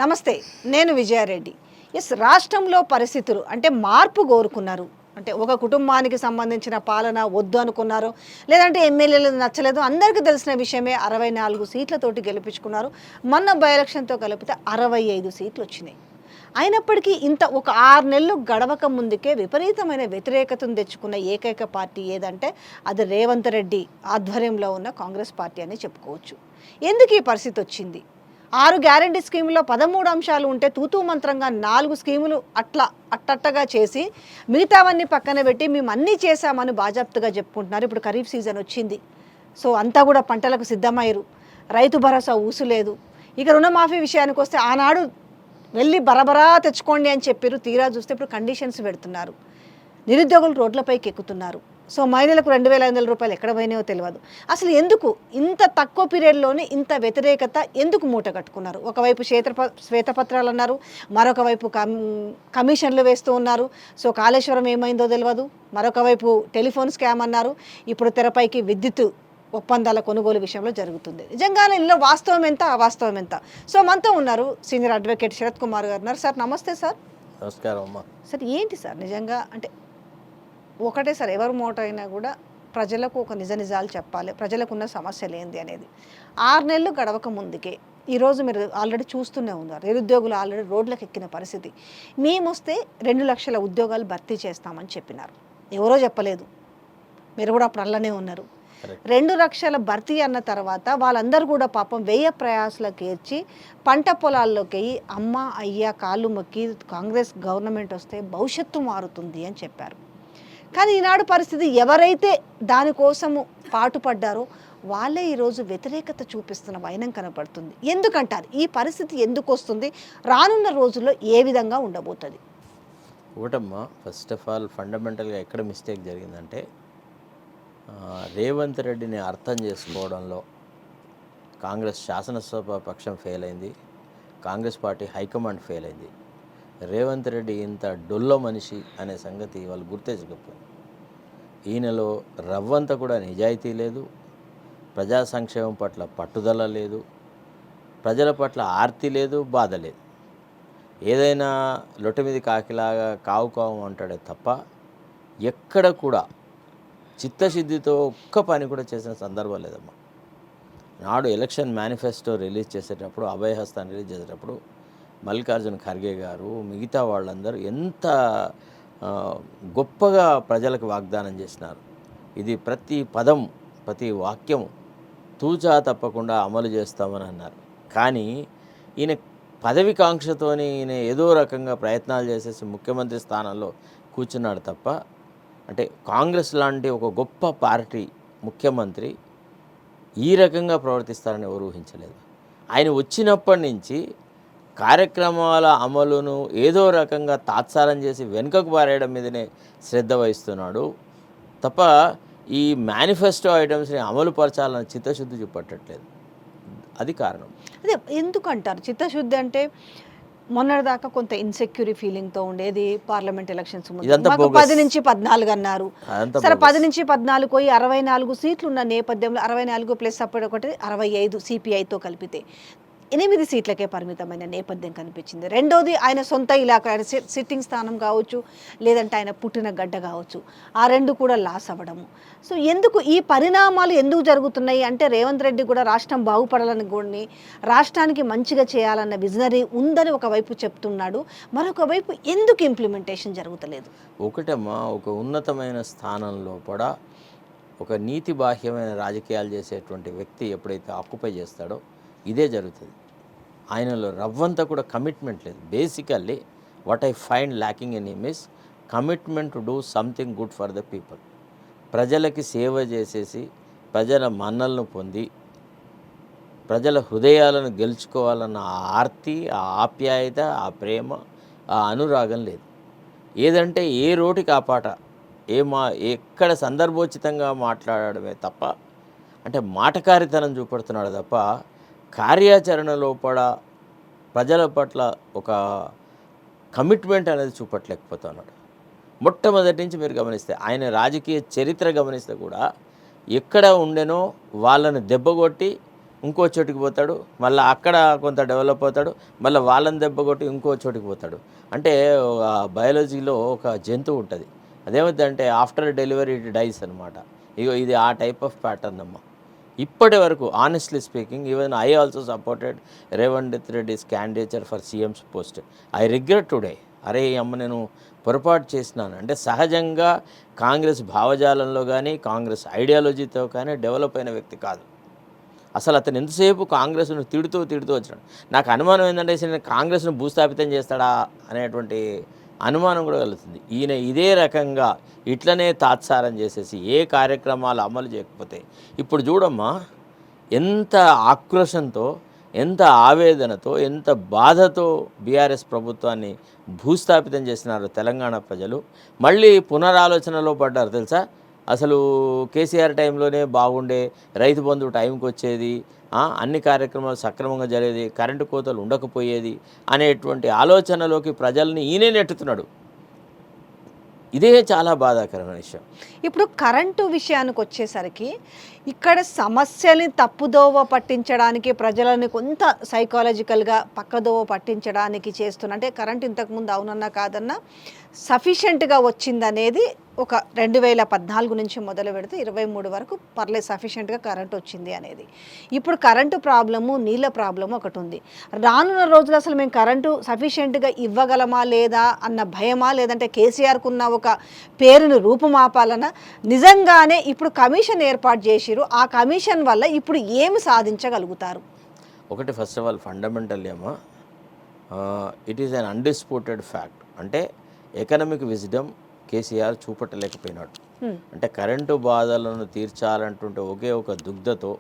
నమస్తే, నేను విజయారెడ్డి. రాష్ట్రంలో పరిస్థితులు అంటే మార్పు కోరుకున్నారు. అంటే ఒక కుటుంబానికి సంబంధించిన పాలన వద్దు అనుకున్నారు, లేదంటే ఎమ్మెల్యేలు నచ్చలేదు. అందరికీ తెలిసిన విషయమే. 64 సీట్లతోటి గెలిపించుకున్నారు. మొన్న బై ఎలక్షన్తో కలిపితే 65 సీట్లు వచ్చినాయి. అయినప్పటికీ ఇంత ఒక 6 నెలలు గడవక ముందుకే విపరీతమైన వ్యతిరేకతను తెచ్చుకున్న ఏకైక పార్టీ ఏదంటే అది రేవంత్ రెడ్డి ఆధ్వర్యంలో ఉన్న కాంగ్రెస్ పార్టీ అని చెప్పుకోవచ్చు. ఎందుకు ఈ పరిస్థితి వచ్చింది? 6 గ్యారంటీ స్కీములో 13 అంశాలు ఉంటే తూతూ మంత్రంగా 4 స్కీములు అట్టగా చేసి మిగతావన్నీ పక్కన పెట్టి మేము అన్నీ చేశామని బాజాప్తుగా చెప్పుకుంటున్నారు. ఇప్పుడు ఖరీఫ్ సీజన్ వచ్చింది. సో అంతా కూడా పంటలకు సిద్ధమయ్యారు. రైతు భరోసా ఊసులేదు. ఇక రుణమాఫీ విషయానికి వస్తే ఆనాడు వెళ్ళి బరబరా తెచ్చుకోండి అని చెప్పారు. తీరా చూస్తే ఇప్పుడు కండిషన్స్ పెడుతున్నారు. నిరుద్యోగులు రోడ్లపైకి ఎక్కుతున్నారు. సో మహిళలకు 2,500 రూపాయలు ఎక్కడ పోయినాయో తెలియదు. అసలు ఎందుకు ఇంత తక్కువ పీరియడ్లోనే ఇంత వ్యతిరేకత ఎందుకు మూట కట్టుకున్నారు? ఒకవైపు శ్వేతపత్రాలు అన్నారు, మరొక వైపు కమిషన్లు వేస్తూ ఉన్నారు. సో కాళేశ్వరం ఏమైందో తెలియదు. మరొక వైపు టెలిఫోన్ స్కామ్ అన్నారు. ఇప్పుడు తెరపైకి విద్యుత్ ఒప్పందాల కొనుగోలు విషయంలో జరుగుతుంది. నిజంగానే ఇందులో వాస్తవం ఎంత, అవాస్తవం ఎంత? సో మనతో ఉన్నారు సీనియర్ అడ్వకేట్ శరత్ కుమార్ గారు ఉన్నారు. సార్ నమస్తే. సార్ నమస్కారం అమ్మా. సార్ ఏంటి సార్ నిజంగా అంటే ఒకటే సార్, ఎవరు మోట అయినా కూడా ప్రజలకు ఒక నిజాలు చెప్పాలి, ప్రజలకు ఉన్న సమస్యలు ఏంది అనేది. 6 నెలలు గడవక ముందుకే ఈరోజు మీరు ఆల్రెడీ చూస్తూనే ఉన్నారు, నిరుద్యోగులు ఆల్రెడీ రోడ్లకు ఎక్కిన పరిస్థితి. మేము వస్తే 2 లక్షల ఉద్యోగాలు భర్తీ చేస్తామని చెప్పినారు. ఎవరో చెప్పలేదు, మీరు కూడా అప్పుడు అల్లనే ఉన్నారు. 2 లక్షల భర్తీ అన్న తర్వాత వాళ్ళందరూ కూడా పాపం వ్యయ ప్రయాసాలకు ఏర్చి పంట పొలాల్లోకి అమ్మ అయ్య కాళ్ళు మొక్కి కాంగ్రెస్ గవర్నమెంట్ వస్తే భవిష్యత్తు మారుతుంది అని చెప్పారు. కానీ ఈనాడు పరిస్థితి ఎవరైతే దానికోసము పాటుపడ్డారో వాళ్ళే ఈరోజు వ్యతిరేకత చూపిస్తున్న వైనం కనపడుతుంది. ఎందుకంటారు ఈ పరిస్థితి ఎందుకు వస్తుంది? రానున్న రోజుల్లో ఏ విధంగా ఉండబోతుంది? ఒకటమ్మా, ఫస్ట్ ఆఫ్ ఆల్ ఫండమెంటల్గా ఎక్కడ మిస్టేక్ జరిగిందంటే రేవంత్ రెడ్డిని అర్థం చేసుకోవడంలో కాంగ్రెస్ శాసనసభ పక్షం ఫెయిల్ అయింది, కాంగ్రెస్ పార్టీ హైకమాండ్ ఫెయిల్ అయింది. రేవంత్ రెడ్డి ఇంత డొల్లో మనిషి అనే సంగతి వాళ్ళు గుర్తించకపోయింది. ఈయనలో రవ్వంతా కూడా నిజాయితీ లేదు, ప్రజా సంక్షేమం పట్ల పట్టుదల లేదు, ప్రజల పట్ల ఆర్తి లేదు, బాధ లేదు. ఏదైనా లొట్ట మీద కాకిలాగా కావు కావు అంటాడే తప్ప ఎక్కడ కూడా చిత్తశుద్ధితో ఒక్క పని కూడా చేసిన సందర్భం లేదమ్మా. నాడు ఎలక్షన్ మేనిఫెస్టో రిలీజ్ చేసేటప్పుడు, అభయహస్తాన్ని రిలీజ్ చేసేటప్పుడు మల్లికార్జున ఖర్గే గారు మిగతా వాళ్ళందరూ ఎంత గొప్పగా ప్రజలకు వాగ్దానం చేసినారు. ఇది ప్రతి పదం ప్రతి వాక్యం తూచా తప్పకుండా అమలు చేస్తామని అన్నారు. కానీ ఈయన పదవికాంక్షతోని ఈయన ఏదో రకంగా ప్రయత్నాలు చేసేసి ముఖ్యమంత్రి స్థానంలో కూర్చున్నాడు తప్ప, అంటే కాంగ్రెస్ లాంటి ఒక గొప్ప పార్టీ ముఖ్యమంత్రి ఈ రకంగా ప్రవర్తిస్తారని ఎవరు ఊహించలేదు. ఆయన వచ్చినప్పటి నుంచి కార్యక్రమాల అమలును ఏదో రకంగా తాత్సారం చేసి వెనుకకు పారేయడం మీదనే శ్రద్ధ వహిస్తున్నాడు తప్ప ఈ మేనిఫెస్టో ఐటమ్స్ని అమలు పరచాలన్న చిత్తశుద్ధి చూపట్టట్లేదు. అది కారణం. అదే ఎందుకు అంటారు చిత్తశుద్ధి అంటే? మొన్నటిదాకా కొంత ఇన్సెక్యూరి ఫీలింగ్తో ఉండేది. పార్లమెంట్ ఎలక్షన్స్ ముందు 10 నుంచి 14 అన్నారు. సరే 10 నుంచి 14 పోయి 64 సీట్లు ఉన్న నేపథ్యంలో 64 ప్లస్ అప్పుడు ఒకటి 65 సిపిఐతో కలిపితే 8 సీట్లకే పరిమితమైన నేపథ్యం కనిపించింది. రెండోది ఆయన సొంత ఇలాకా, ఆయన సిట్టింగ్ స్థానం కావచ్చు, లేదంటే ఆయన పుట్టిన గడ్డ కావచ్చు, ఆ 2 కూడా లాస్ అవ్వడము. సో ఎందుకు ఈ పరిణామాలు ఎందుకు జరుగుతున్నాయి అంటే రేవంత్ రెడ్డి కూడా రాష్ట్రం బాగుపడాలని కూడా, రాష్ట్రానికి మంచిగా చేయాలన్న విజనరీ ఉందని ఒకవైపు చెప్తున్నాడు, మరొక వైపు ఎందుకు ఇంప్లిమెంటేషన్ జరుగుతలేదు? ఒకటమ్మా, ఒక ఉన్నతమైన స్థానంలో కూడా ఒక నీతి బాహ్యమైన రాజకీయాలు చేసేటువంటి వ్యక్తి ఎప్పుడైతే ఆక్యుపై చేస్తాడో ఇదే జరుగుతుంది. ఆయనలో రవ్వంతా కూడా కమిట్మెంట్ లేదు. Basically what I find lacking in him is commitment to do something good for the people. ప్రజలకి సేవ చేసేసి ప్రజల మన్నలను పొంది ప్రజల హృదయాలను గెలుచుకోవాలన్న ఆ ఆర్తి, ఆ ఆప్యాయత, ఆ ప్రేమ, ఆ అనురాగం లేదు. ఏదంటే ఏ రోటికి ఆ పాట, ఎక్కడ సందర్భోచితంగా మాట్లాడడమే తప్ప, అంటే మాటకారితనం చూపెడుతున్నాడు తప్ప కార్యాచరణ లోపల ప్రజల పట్ల ఒక కమిట్మెంట్ అనేది చూపట్లేకపోతున్నాడు. మొట్టమొదటి నుంచి మీరు గమనిస్తే ఆయన రాజకీయ చరిత్ర గమనిస్తే కూడా ఎక్కడ ఉండెనో వాళ్ళని దెబ్బగొట్టి ఇంకో చోటికి పోతాడు, మళ్ళీ అక్కడ కొంత డెవలప్ అవుతాడు, మళ్ళీ వాళ్ళని దెబ్బ కొట్టి ఇంకో చోటికి పోతాడు. అంటే బయాలజీలో ఒక జంతువు ఉంటుంది, అదేమవుతుందంటే ఆఫ్టర్ డెలివరీ ఇట్ డైస్ అనమాట. ఇగో ఇది ఆ టైప్ ఆఫ్ ప్యాటర్న్ అమ్మ. ఇప్పటి వరకు honestly speaking, even I also supported Revanth Reddy's candidature for CM's post. I regret today, అరే అమ్మ నేను పొరపాటు చేసినాను. అంటే సహజంగా కాంగ్రెస్ భావజాలంలో కానీ కాంగ్రెస్ ఐడియాలజీతో కానీ డెవలప్ అయిన వ్యక్తి కాదు. అసలు అతను ఎంతసేపు కాంగ్రెస్ను తిడుతూ వచ్చినాడు. నాకు అనుమానం ఏంటంటే అసలు కాంగ్రెస్ను భూస్థాపితం చేస్తాడా అనేటువంటి అనుమానం కూడా కలుగుతుంది. ఈయన ఇదే రకంగా ఇట్లనే తాత్సారం చేసేసి ఏ కార్యక్రమాలు అమలు చేయకపోతే, ఇప్పుడు చూడమ్మా ఎంత ఆక్రోషంతో, ఎంత ఆవేదనతో, ఎంత బాధతో బీఆర్ఎస్ ప్రభుత్వాన్ని భూస్థాపితం చేసినారు తెలంగాణ ప్రజలు. మళ్ళీ పునరాలోచనలో పడ్డారు తెలుసా. అసలు కేసీఆర్ టైంలోనే బాగుండే, రైతు బంధు టైంకి వచ్చేది, అన్ని కార్యక్రమాలు సక్రమంగా జరిగేది, కరెంటు కోతలు ఉండకపోయేది అనేటువంటి ఆలోచనలోకి ప్రజల్ని ఈయనే నెట్టుతున్నాడు. ఇదే చాలా బాధాకరమైన విషయం. ఇప్పుడు కరెంటు విషయానికి వచ్చేసరికి ఇక్కడ సమస్యని తప్పుదోవ పట్టించడానికి, ప్రజలని కొంత సైకాలజికల్గా పక్కదోవ పట్టించడానికి చేస్తున్న, అంటే కరెంట్ ఇంతకుముందు అవునన్నా కాదన్నా సఫిషియెంట్గా వచ్చిందనేది ఒక 2014 నుంచి మొదలు పెడితే 23 వరకు పర్లేదు సఫిషియెంట్గా కరెంట్ వచ్చింది అనేది. ఇప్పుడు కరెంటు ప్రాబ్లము, నీళ్ళ ప్రాబ్లము ఒకటి ఉంది. రానున్న రోజులు అసలు మేము కరెంటు సఫిషియెంట్గా ఇవ్వగలమా లేదా అన్న భయమా, లేదంటే కేసీఆర్కు ఉన్న ఒక పేరును రూపుమాపాలన్నా, నిజంగానే ఇప్పుడు కమిషన్ ఏర్పాటు చేసిరు, ఆ కమిషన్ వల్ల ఇప్పుడు ఏమి సాధించగలుగుతారు? ఒకటి, ఫస్ట్ ఆఫ్ ఆల్ ఫండమెంటల్ ఏమో it is an undisputed fact. అంటే ఎకనామిక్ విజ్డమ్ కేసీఆర్ చూపట్టలేకపోయినాడు. అంటే కరెంటు బాధలను తీర్చాలంటుంటే ఒకే ఒక దుగ్ధతో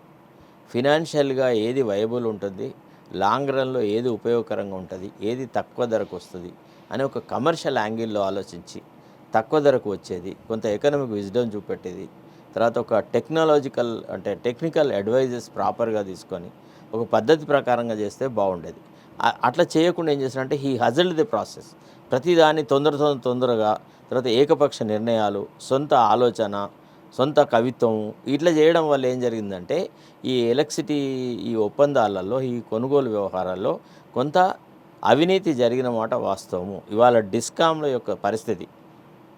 ఫినాన్షియల్గా ఏది వైబుల్ ఉంటుంది, లాంగ్ రన్లో ఏది ఉపయోగకరంగా ఉంటుంది, ఏది తక్కువ ధరకు వస్తుంది అని ఒక కమర్షియల్ యాంగిల్లో ఆలోచించి తక్కువ ధరకు వచ్చేది, కొంత ఎకనామిక్ విజ్డమ్ చూపెట్టేది, తర్వాత ఒక టెక్నికల్ అడ్వైజెస్ ప్రాపర్గా తీసుకొని ఒక పద్ధతి ప్రకారంగా చేస్తే బాగుండేది. అట్లా చేయకుండా ఏం చేస్తారంటే హీ హజల్డ్ ది ప్రాసెస్. ప్రతిదాన్ని తొందరగా, తర్వాత ఏకపక్ష నిర్ణయాలు, సొంత ఆలోచన, సొంత కవిత్వం, ఇట్లా చేయడం వల్ల ఏం జరిగిందంటే ఈ ఎలక్ట్రిసిటీ ఈ ఒప్పందాలలో, ఈ కొనుగోలు వ్యవహారాల్లో కొంత అవినీతి జరిగిన మాట వాస్తవము. ఇవాళ డిస్కామ్ల యొక్క పరిస్థితి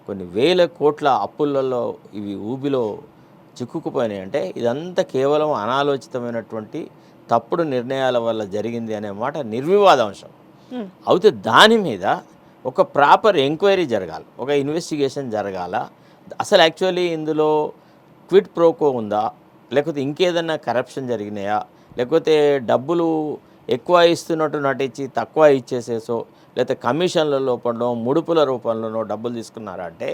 కొన్ని వేల కోట్ల అప్పులలో ఇవి ఊబిలో చిక్కుకుపోయినాయి. అంటే ఇదంతా కేవలం అనాలోచితమైనటువంటి తప్పుడు నిర్ణయాల వల్ల జరిగింది అనే మాట నిర్వివాదాంశం. అయితే దాని మీద ఒక ప్రాపర్ ఎంక్వైరీ జరగాలి, ఒక ఇన్వెస్టిగేషన్ జరగాల. అసలు యాక్చువల్లీ ఇందులో క్విట్ ప్రోకో ఉందా, లేకపోతే ఇంకేదన్నా కరప్షన్ జరిగినాయా, లేకపోతే డబ్బులు ఎక్కువ ఇస్తున్నట్టు నటించి తక్కువ ఇచ్చేసేసో, లేకపోతే కమిషన్ల లోపలనో ముడుపుల రూపంలోనో డబ్బులు తీసుకున్నారా అంటే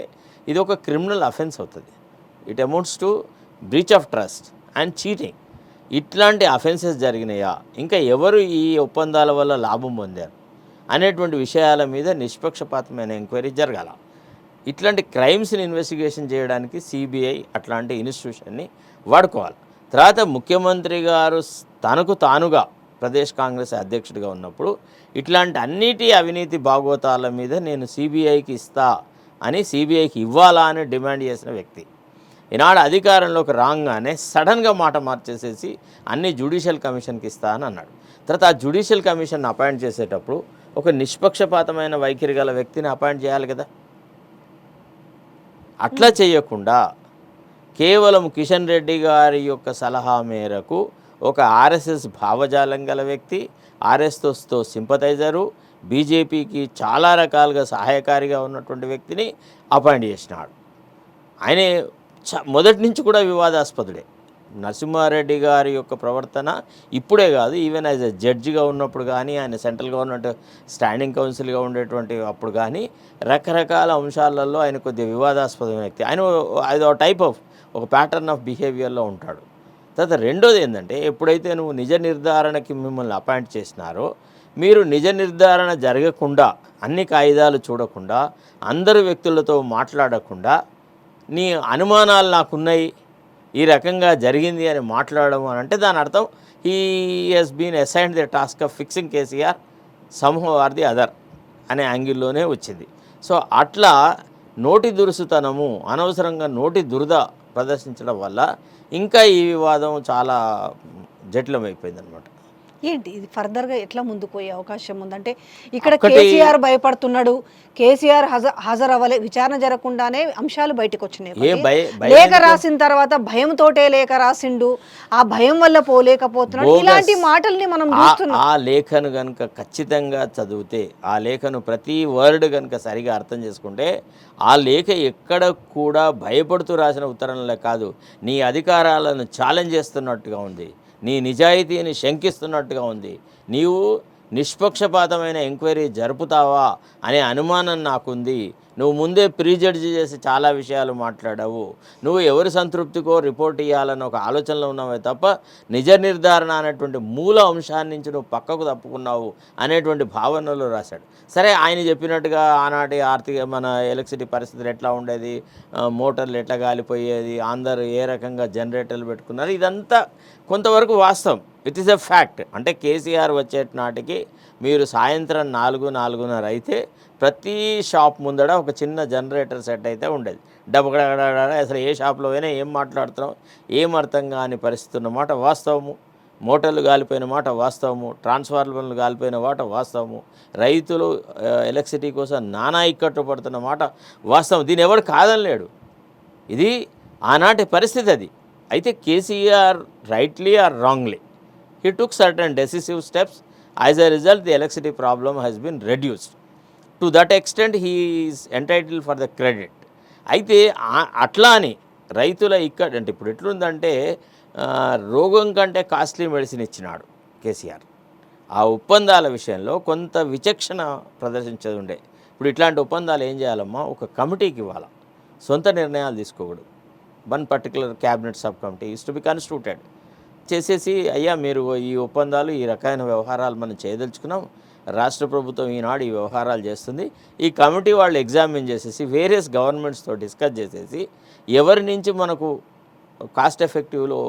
ఇది ఒక క్రిమినల్ అఫెన్స్ అవుతుంది. It amounts to breach of trust and cheating. ఇట్లాంటి అఫెన్సెస్ జరిగినాయా, ఇంకా ఎవరు ఈ ఒప్పందాల వల్ల లాభం పొందారు అనేటువంటి విషయాల మీద నిష్పక్షపాతమైన ఎంక్వైరీ జరగాల. ఇట్లాంటి క్రైమ్స్ని ఇన్వెస్టిగేషన్ చేయడానికి సిబిఐ అట్లాంటి ఇన్స్టిట్యూషన్ని వాడుకోవాలి. తర్వాత ముఖ్యమంత్రి గారు తనకు తానుగా ప్రదేశ్ కాంగ్రెస్ అధ్యక్షుడిగా ఉన్నప్పుడు ఇట్లాంటి అన్నిటి అవినీతి భాగోతాల మీద నేను సిబిఐకి ఇస్తా అని, సిబిఐకి ఇవ్వాలా అని డిమాండ్ చేసిన వ్యక్తి. ఈనాడు అధికారంలోకి రాగానే సడన్గా మాట మార్చేసేసి అన్ని జ్యుడిషియల్ కమిషన్కి ఇస్తా అని అన్నాడు. తర్వాత ఆ జ్యుడిషియల్ కమిషన్ అపాయింట్ చేసేటప్పుడు ఒక నిష్పక్షపాతమైన వైఖరి గల వ్యక్తిని అపాయింట్ చేయాలి కదా. అట్లా చేయకుండా కేవలం కిషన్ రెడ్డి గారి యొక్క సలహా మేరకు ఒక ఆర్ఎస్ఎస్ భావజాలం గల వ్యక్తి, ఆర్ఎస్ఎస్తో సింపథైజరు, బీజేపీకి చాలా రకాలుగా సహాయకారిగా ఉన్నటువంటి వ్యక్తిని అపాయింట్ చేసినాడు. ఆయన మొదటి నుంచి కూడా వివాదాస్పదుడే. నరసింహారెడ్డి గారి యొక్క ప్రవర్తన ఇప్పుడే కాదు, ఈవెన్ యాజ్ ఎ జడ్జిగా ఉన్నప్పుడు కానీ, ఆయన సెంట్రల్ గవర్నమెంట్ స్టాండింగ్ కౌన్సిల్గా ఉండేటువంటి అప్పుడు కానీ రకరకాల అంశాలలో ఆయన కొద్దిగా వివాదాస్పదమైన వ్యక్తి. ఆయన అది టైప్ ఆఫ్ ఒక ప్యాటర్న్ ఆఫ్ బిహేవియర్లో ఉంటాడు. తర్వాత రెండోది ఏంటంటే, ఎప్పుడైతే నువ్వు నిజ నిర్ధారణకి మిమ్మల్ని అపాయింట్ చేసినారో, మీరు నిజ నిర్ధారణ జరగకుండా, అన్ని కాయిదాలు చూడకుండా, అందరు వ్యక్తులతో మాట్లాడకుండా, నీ అనుమానాలు నాకున్నాయి, ఈ రకంగా జరిగింది అని మాట్లాడడం అని అంటే దాని అర్థం he has been assigned the task of fixing KCR somehow or the other అనే యాంగిల్లోనే వచ్చింది. సో అట్లా నోటి దురుసుతనము, అనవసరంగా నోటి దురద ప్రదర్శించడం వల్ల ఇంకా ఈ వివాదం చాలా జటిలమైపోయింది అనమాట. ఏంటి ఇది ఫర్దర్గా ఎట్లా ముందుకు పోయే అవకాశం ఉందంటే ఇక్కడ ఒకటి కేసీఆర్ భయపడుతున్నాడు, కేసీఆర్ హాజరు అవ్వలే, విచారణ జరగకుండానే అంశాలు బయటకు వచ్చినాయి. లేఖ రాసిన తర్వాత భయంతోటే లేఖ రాసిండు, ఆ భయం వల్ల పోలేకపోతున్నాడు, ఇలాంటి మాటల్ని మనం చూస్తున్నాం. ఆ లేఖను కనుక ఖచ్చితంగా చదివితే, ఆ లేఖను ప్రతి వర్డ్ కనుక సరిగా అర్థం చేసుకుంటే, ఆ లేఖ ఎక్కడ కూడా భయపడుతూ రాసిన ఉత్తరంలో కాదు, నీ అధికారాలను ఛాలెంజ్ చేస్తున్నట్టుగా ఉంది, నీ నిజాయితీని శంకిస్తున్నట్టుగా ఉంది, నీవు నిష్పక్షపాతమైన ఎంక్వైరీ జరుపుతావా అనే అనుమానం నాకుంది, నువ్వు ముందే ప్రీజడ్జి చేసి చాలా విషయాలు మాట్లాడావు, నువ్వు ఎవరి సంతృప్తికో రిపోర్ట్ ఇవ్వాలన్న ఒక ఆలోచనలో ఉన్నావే తప్ప నిజ నిర్ధారణ అనేటువంటి మూల అంశాన్ని నుంచి నువ్వు పక్కకు తప్పుకున్నావు అనేటువంటి భావనలో రాశాడు. సరే, ఆయన చెప్పినట్టుగా ఆనాటి మన ఎలక్ట్రిసిటీ పరిస్థితులు ఎట్లా ఉండేది, మోటార్లు ఎట్లా కాలిపోయేది, అందరూ ఏ రకంగా జనరేటర్లు పెట్టుకున్నారు, ఇదంతా కొంతవరకు వాస్తవం. It is a fact. అంటే కేసీఆర్ వచ్చేటి నాటికి మీరు సాయంత్రం 4-4:30 అయితే ప్రతి షాప్ ముందడ ఒక చిన్న జనరేటర్ సెట్ అయితే ఉండేది. డబ్బగడ అసలు ఏ షాప్లో అయినా ఏం మాట్లాడుతున్నాం ఏం అర్థం కాని పరిస్థితి ఉన్నమాట వాస్తవము. మోటార్లు కాలిపోయిన మాట వాస్తవము, ట్రాన్స్ఫార్మర్లు కాలిపోయిన మాట వాస్తవము, రైతులు ఎలక్ట్రిసిటీ కోసం నానా ఇక్కట్లు పడుతున్న మాట వాస్తవం. దీని ఎవరు కాదనలేడు, ఇది ఆనాటి పరిస్థితి అది. అయితే KCR rightly or wrongly he took certain decisive steps. As a result, the electricity problem has been reduced. To that extent, he is entitled for the credit. అయితే అట్లా అని రైతుల ఇక్కడ అంటే ఇప్పుడు ఎట్లుందంటే రోగం కంటే కాస్ట్లీ మెడిసిన్ ఇచ్చినాడు కేసీఆర్. ఆ ఒప్పందాల విషయంలో కొంత విచక్షణ ప్రదర్శించేది ఉండే. ఇప్పుడు ఇట్లాంటి ఒప్పందాలు ఏం చేయాలమ్మా, ఒక కమిటీకి ఇవ్వాలి, సొంత నిర్ణయాలు తీసుకోకూడదు. One particular cabinet sub committee is to be constituted చేసేసి, అయ్యా మీరు ఈ ఒప్పందాలు ఈ రకమైన వ్యవహారాలు మనం చేయదలుచుకున్నాం, రాష్ట్ర ప్రభుత్వం ఈనాడు ఈ వ్యవహారాలు చేస్తుంది, ఈ కమిటీ వాళ్ళు ఎగ్జామిన్ చేసేసి వేరియస్ గవర్నమెంట్స్తో డిస్కస్ చేసేసి ఎవరి నుంచి మనకు కాస్ట్ ఎఫెక్టివ్లో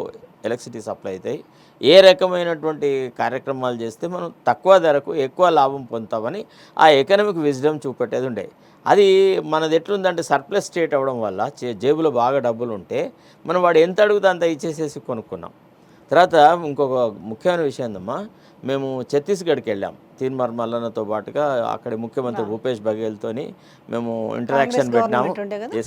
ఎలక్ట్రిసిటీ సప్లై అవుతాయి, ఏ రకమైనటువంటి కార్యక్రమాలు చేస్తే మనం తక్కువ ధరకు ఎక్కువ లాభం పొందుతామని ఆ ఎకనామిక్ విజ్డమ్ చూపెట్టేది ఉండే. అది మనది ఎట్లుందంటే సర్ప్లస్ స్టేట్ అవ్వడం వల్ల జేబులో బాగా డబ్బులు ఉంటే మనం వాడు ఎంత అడుగుతా అంత ఇచ్చేసేసి కొనుక్కున్నాం. తర్వాత ఇంకొక ముఖ్యమైన విషయం ఏందమ్మా, మేము ఛత్తీస్గఢ్కి వెళ్ళాం తీన్మార్ మల్లన్నతో పాటుగా. అక్కడ ముఖ్యమంత్రి భూపేష్ బఘేల్తో మేము ఇంటరాక్షన్ పెట్టినాము.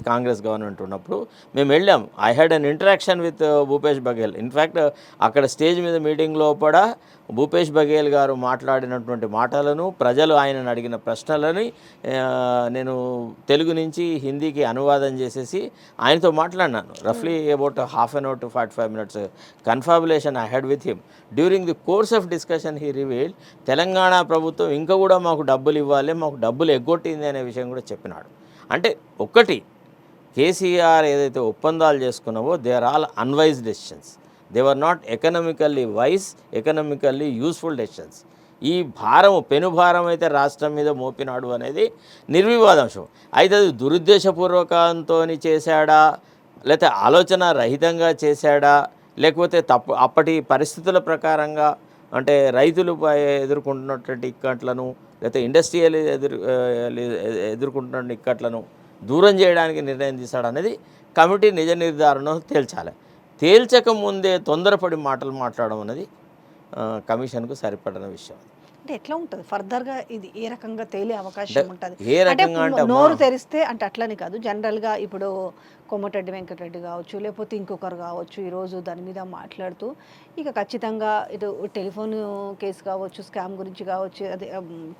కాంగ్రెస్ గవర్నమెంట్ ఉన్నప్పుడు మేము వెళ్ళాం. I had an interaction with Bhupesh Baghel. In fact అక్కడ స్టేజ్ మీద మీటింగ్లో కూడా భూపేష్ బఘేల్ గారు మాట్లాడినటువంటి మాటలను, ప్రజలు ఆయనను అడిగిన ప్రశ్నలని నేను తెలుగు నుంచి హిందీకి అనువాదం చేసేసి ఆయనతో మాట్లాడినాను. రఫ్లీ about half an hour to 45 minutes confabulation I had with him. During the course of discussion he revealed Telangana ప్రభుత్వం ఇంకా కూడా మాకు డబ్బులు ఇవ్వాలి, మాకు డబ్బులు ఎగ్గొట్టింది అనే విషయం కూడా చెప్పినాడు. అంటే ఒక్కటి, కేసీఆర్ ఏదైతే ఒప్పందాలు చేసుకున్నావో they are all unwise decisions. They were not economically wise, economically useful decisions. ఈ భారం పెనుభారం అయితే రాష్ట్రం మీద మోపినాడు అనేది నిర్వివాదాంశం. అయితే అది దురుద్దేశపూర్వకంతో చేశాడా, లేకపోతే ఆలోచన రహితంగా చేశాడా, లేకపోతే అప్పటి పరిస్థితుల ప్రకారంగా అంటే రైతులు ఎదుర్కొంటున్నటువంటి ఇక్కట్లను, లేకపోతే ఇండస్ట్రియల్ ఎదుర్కొంటున్న ఇక్కట్లను దూరం చేయడానికి నిర్ణయం తీశాడనేది కమిటీ నిజ నిర్ధారణ తేల్చాలి. తేల్చకముందే తొందరపడి మాటలు మాట్లాడడం అనేది కమిషన్కు సరిపడిన విషయం. అంటే ఎట్లా ఉంటుంది ఫర్దర్గా, ఇది ఏ రకంగా తేలే అవకాశం ఉంటుంది? ఏ రకంగా అంటే నోరు తెరిస్తే అంటే అట్లని కాదు, జనరల్గా ఇప్పుడు కోమటిరెడ్డి వెంకటరెడ్డి కావచ్చు, లేకపోతే ఇంకొకరు కావచ్చు, ఈరోజు దాని మీద మాట్లాడుతూ ఇక ఖచ్చితంగా ఇటు టెలిఫోన్ కేసు కావచ్చు, స్కామ్ గురించి కావచ్చు, అదే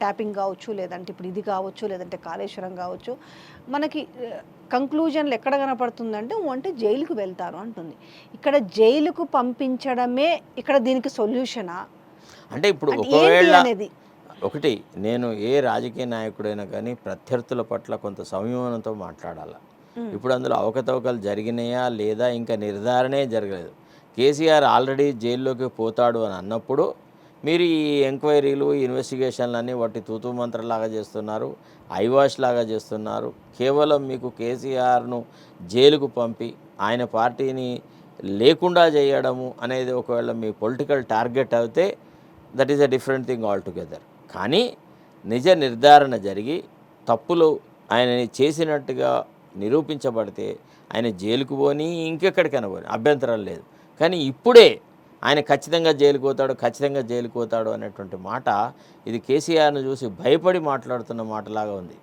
ట్యాపింగ్ కావచ్చు, లేదంటే ఇప్పుడు ఇది కావచ్చు, లేదంటే కాళేశ్వరం కావచ్చు, మనకి కంక్లూజన్లు ఎక్కడ కనపడుతుందంటే అంటే జైలుకు వెళ్తారు అంటుంది. ఇక్కడ జైలుకు పంపించడమే ఇక్కడ దీనికి సొల్యూషనా? అంటే ఇప్పుడు ఒకవేళ ఒకటి, నేను ఏ రాజకీయ నాయకుడైనా కానీ ప్రత్యర్థుల పట్ల కొంత సంయమనంతో మాట్లాడాలి. ఇప్పుడు అందులో అవకతవకలు జరిగినాయా లేదా ఇంకా నిర్ధారణే జరగలేదు. కేసీఆర్ ఆల్రెడీ జైల్లోకి పోతాడు అని అన్నప్పుడు మీరు ఈ ఎంక్వైరీలు, ఇన్వెస్టిగేషన్లన్నీ వాటి తూతూ మంత్రలాగా చేస్తున్నారు, ఐవాష్ లాగా చేస్తున్నారు. కేవలం మీకు కేసీఆర్ను జైలుకు పంపి ఆయన పార్టీని లేకుండా చేయడము అనేది ఒకవేళ మీ పొలిటికల్ టార్గెట్ అయితే that is a different thing all together. కానీ నిజ నిర్ధారణ జరిగి తప్పులు ఆయన చేసినట్టుగా నిరూపించబడితే ఆయన జైలుకు పోని ఇంకెక్కడికైనా పోని అభ్యంతరం లేదు. కానీ ఇప్పుడే ఆయన ఖచ్చితంగా జైలుకు పోతాడు, ఖచ్చితంగా జైలుకు పోతాడు అనేటువంటి మాట ఇది కేసీఆర్ను చూసి భయపడి మాట్లాడుతున్న మాటలాగా ఉంది.